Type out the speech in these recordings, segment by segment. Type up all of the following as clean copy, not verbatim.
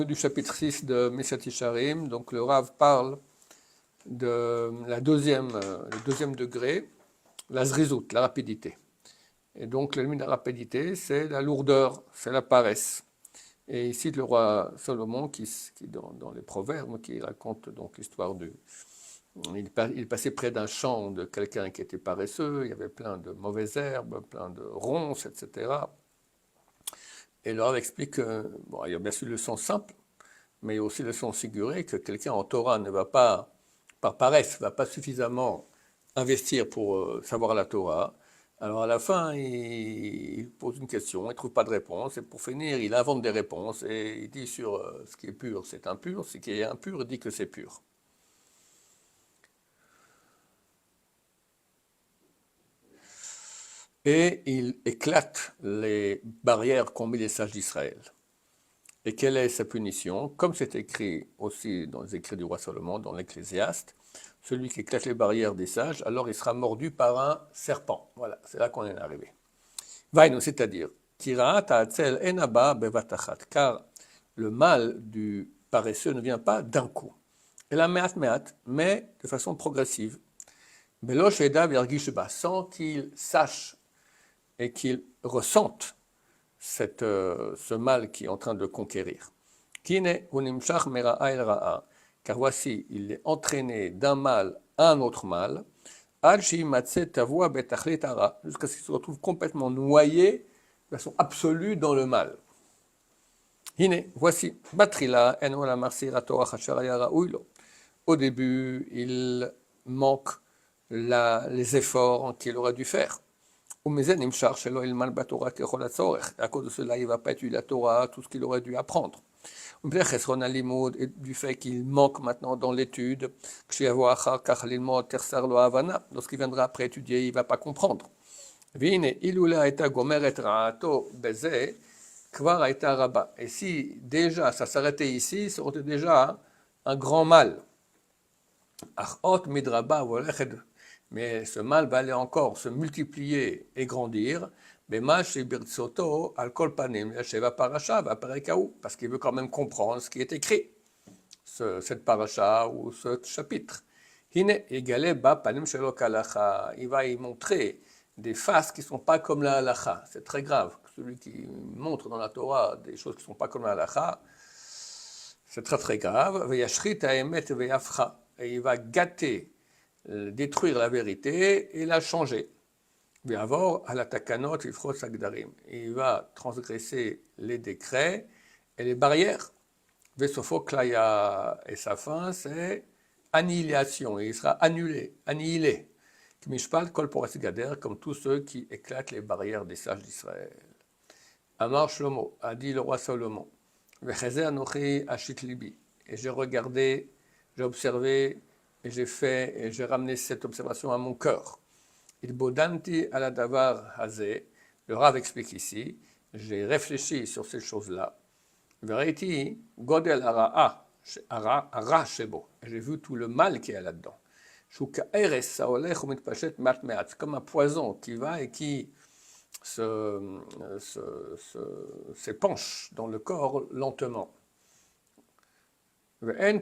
peu du chapitre 6 de Meshat Yesharim. Donc le Rav parle de le deuxième degré, la zrizout, la rapidité. Et donc l'ennemi de la rapidité, c'est la lourdeur, c'est la paresse. Et ici, le roi Salomon, qui dans les Proverbes, qui raconte donc l'histoire il passait près d'un champ de quelqu'un qui était paresseux, il y avait plein de mauvaises herbes, plein de ronces, etc. Et le Rav explique que, bon, il y a bien sûr le sens simple, mais il y a aussi le sens figuré que quelqu'un en Torah ne va pas, par paresse, ne va pas suffisamment investir pour savoir la Torah. Alors à la fin, il pose une question, il ne trouve pas de réponse, et pour finir, il invente des réponses, et il dit sur ce qui est pur, c'est impur, ce qui est impur, il dit que c'est pur. Et il éclate les barrières qu'ont mis les sages d'Israël. Et quelle est sa punition? Comme c'est écrit aussi dans les écrits du roi Salomon, dans l'Ecclésiaste, celui qui éclate les barrières des sages, alors il sera mordu par un serpent. Voilà, c'est là qu'on est arrivé. Vaïno, c'est-à-dire, car le mal du paresseux ne vient pas d'un coup. Et la mais de façon progressive. Sans qu'il sache et qu'il ressente ce mal qui est en train de conquérir. Car voici, il est entraîné d'un mal à un autre mal, jusqu'à ce qu'il se retrouve complètement noyé de façon absolue dans le mal. Voici, au début, il manque les efforts qu'il aurait dû faire. À cause de cela, il ne va pas étudier la Torah, tout ce qu'il aurait dû apprendre. Et du fait qu'il manque maintenant dans l'étude, lorsqu'il viendra après étudier, il ne va pas comprendre. Et si déjà ça s'arrêtait ici, ça aurait été déjà un grand mal. Mais ce mal va aller encore se multiplier et grandir. Parce qu'il veut quand même comprendre ce qui est écrit, cette paracha ou ce chapitre. Il va y montrer des faces qui ne sont pas comme la halacha. C'est très grave. Celui qui montre dans la Torah des choses qui ne sont pas comme la halacha, c'est très très grave. Et il va gâter, détruire la vérité et la changer. Il va transgresser les décrets et les barrières. Et sa fin, c'est annihilation. Il sera annihilé. Comme tous ceux qui éclatent les barrières des sages d'Israël. Amar Shlomo, a dit le roi Salomon. Et j'ai regardé, j'ai observé, et j'ai ramené cette observation à mon cœur. Il bodanti ala davar hazé, le Rav explique ici, j'ai réfléchi sur ces choses-là. Vérité, godel ara shebo, j'ai vu tout le mal qu'il y a là-dedans. C'est comme un poison qui va et qui s'épanche dans le corps lentement. Et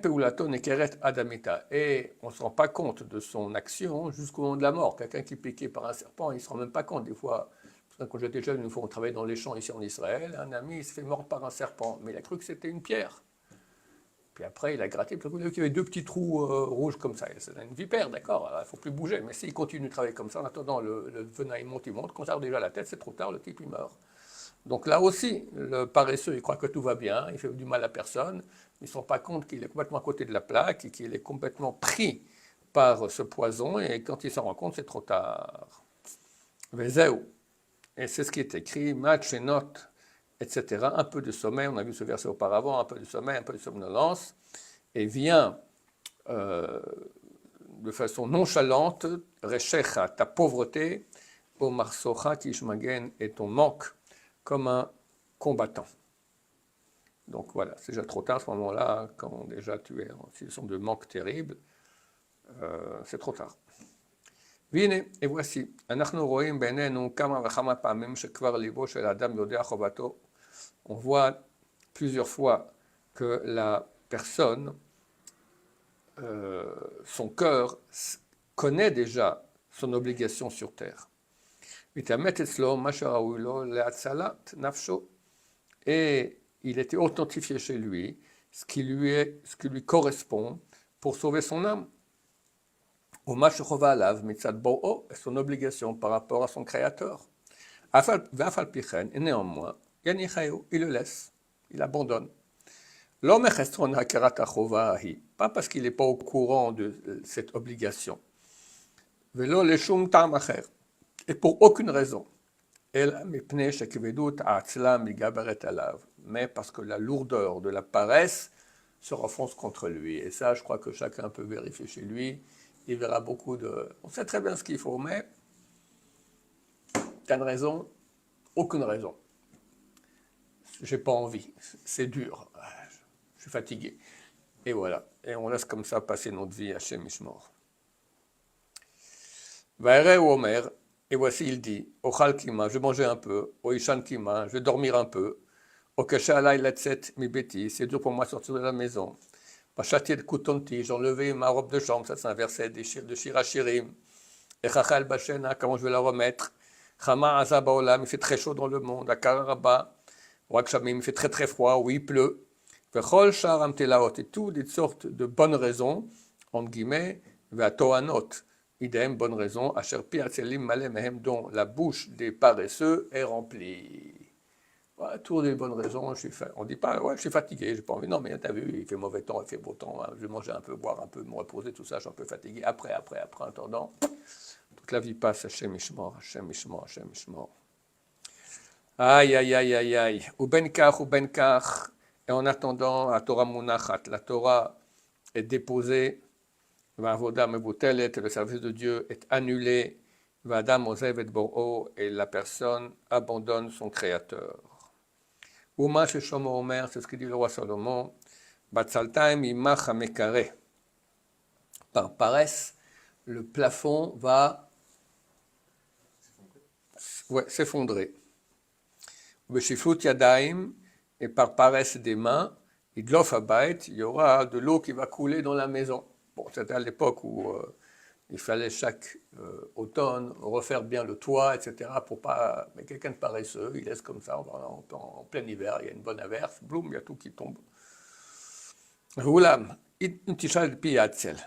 on ne se rend pas compte de son action jusqu'au moment de la mort. Quelqu'un qui est piqué par un serpent, il ne se rend même pas compte. Des fois, quand j'étais jeune, une fois on travaillait dans les champs ici en Israël, un ami il se fait mordre par un serpent, mais il a cru que c'était une pierre. Puis après, il a gratté, puis il a vu qu'il y avait deux petits trous rouges comme ça. C'est une vipère, d'accord, il ne faut plus bouger. Mais s'il continue de travailler comme ça, en attendant, le venin il monte, conserve déjà la tête, c'est trop tard, le type il meurt. Donc là aussi, le paresseux, il croit que tout va bien, il fait du mal à personne, il ne se rend pas compte qu'il est complètement à côté de la plaque et qu'il est complètement pris par ce poison, et quand il s'en rend compte, c'est trop tard. Vezeu, et c'est ce qui est écrit, match et note, etc. Un peu de sommeil, on a vu ce verset auparavant, un peu de sommeil, un peu de somnolence, et vient de façon nonchalante, Rechecha, ta pauvreté, au Marsocha Kishmagen, et ton manque, comme un combattant. Donc voilà, c'est déjà trop tard à ce moment-là, quand déjà tu es en situation de manque terrible, c'est trop tard. Et voici, on voit plusieurs fois que la personne, son cœur connaît déjà son obligation sur terre. Et il était authentifié chez lui ce qui lui correspond pour sauver son âme. Et son obligation par rapport à son créateur. Et néanmoins, il le laisse, il abandonne. Pas parce qu'il n'est pas au courant de cette obligation. Et pour aucune raison. Mais parce que la lourdeur de la paresse se renfonce contre lui. Et ça, je crois que chacun peut vérifier chez lui. Il verra beaucoup de... On sait très bien ce qu'il faut, mais t'as une raison, aucune raison. J'ai pas envie, c'est dur, je suis fatigué. Et voilà, et on laisse comme ça passer notre vie à Shem Mishmor. Vaere ou Omer, et voici il dit, Ochal Kima, je vais manger un peu, Oishan Kima, je vais dormir un peu, Okesha Alay Letset Mi Beti, c'est dur pour moi de sortir de la maison. Pachati de Kutonti, j'ai enlevé ma robe de chambre, ça c'est un verset de Shirachirim. Et Chachal Bashena, comment je vais la remettre? Chama Azaba Olam, il fait très chaud dans le monde, à Kararaba, Wakshamim, il fait très très froid, où il pleut. Vechol Sharam Telaot, et tout des sortes de bonnes raisons, entre guillemets, Vatoanot, idem, bonne raison, Asher Pi Atzelim Malem Mehem, dont la bouche des paresseux est remplie. Voilà, tout des bonnes raisons, on ne dit pas, ouais, je suis fatigué, j'ai pas envie. Non, mais t'as vu, il fait mauvais temps, il fait beau temps, hein, je vais manger un peu, boire un peu, me reposer, tout ça, je suis un peu fatigué. Après, en attendant, toute la vie passe, Hashem Ishmor, Hashem Ishmor, Hashem Ishmor. Aïe, aïe, aïe, aïe, aïe. Ou ben kach. Et en attendant, la Torah munachat, la Torah est déposée, va'avoda mebutelet, le service de Dieu est annulé, va'adam ozev et bor'o, et la personne abandonne son créateur. Uma sheshomo omer, c'est ce que dit le roi Salomon, batzaltaim imach hamekare. Par paresse, le plafond va s'effondrer. Beshiflut yadaim, et par paresse des mains, idlof habayit, il y aura de l'eau qui va couler dans la maison. Bon, c'était à l'époque où il fallait chaque automne refaire bien le toit, etc. Pour pas. Mais quelqu'un de paresseux, il laisse comme ça, en plein hiver, il y a une bonne averse, boum, il y a tout qui tombe.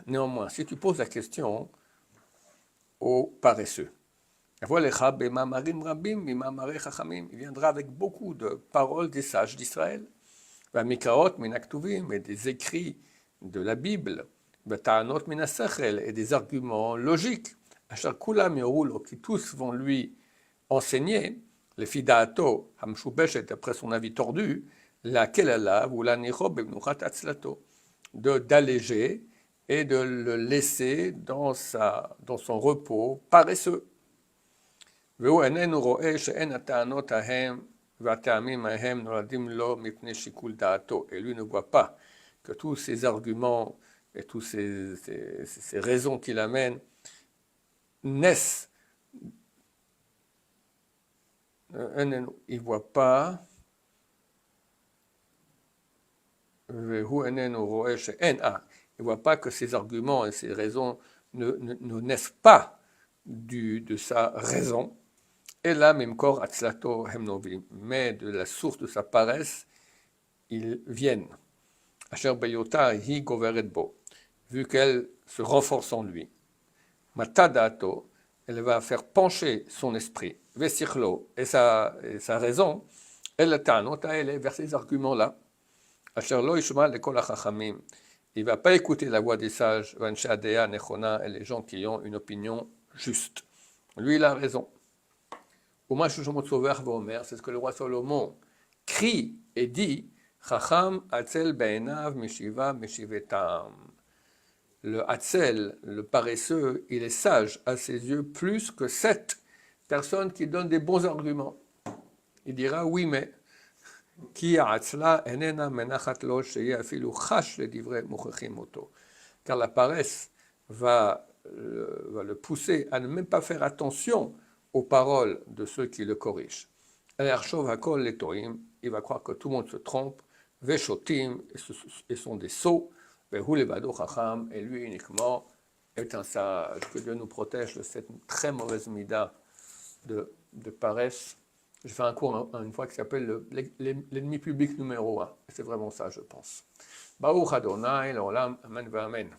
Néanmoins, si tu poses la question aux paresseux, il viendra avec beaucoup de paroles des sages d'Israël, et des écrits de la Bible, et des arguments logiques, qui tous vont lui enseigner, les fidaato, après son avis tordu, d'alléger et de le laisser dans son repos paresseux. Et lui ne voit pas que tous ces arguments et toutes ces raisons qu'il amène naissent. Il ne voit pas. Il ne voit pas que ces arguments et ces raisons ne naissent pas de sa raison. Et là, même corps atzlato hemnovim, mais de la source de sa paresse, ils viennent. Asher beyota hi goveret bo, vu qu'elle se renforce en lui. Matadato, elle va faire pencher son esprit, vesirlo, et sa raison, elle est vers ces arguments-là. Asher lo yishma lekol hachachamim, il ne va pas écouter la voix des sages, vanche adea nechona, et les gens qui ont une opinion juste. Lui, il a raison. C'est ce que le roi Salomon crie et dit, Chacham atzel be'enav mishiva mishivetam. Le atzel, le paresseux, il est sage à ses yeux plus que 7 personnes qui donnent des bons arguments. Il dira oui, mais ki atzla enena menachat lo sheye afilu chash le divrei mochechim oto. Car la paresse va le pousser à ne même pas faire attention aux paroles de ceux qui le corrigent. Il va croire que tout le monde se trompe, Veshotim, et sont des sots, Vehu levado chacham, et lui uniquement est un sage. Que Dieu nous protège de cette très mauvaise mida de paresse. J'ai fait un cours une fois qui s'appelle l'ennemi public numéro 1. C'est vraiment ça, je pense. Baruch Adonai, l'olam, amen, amen.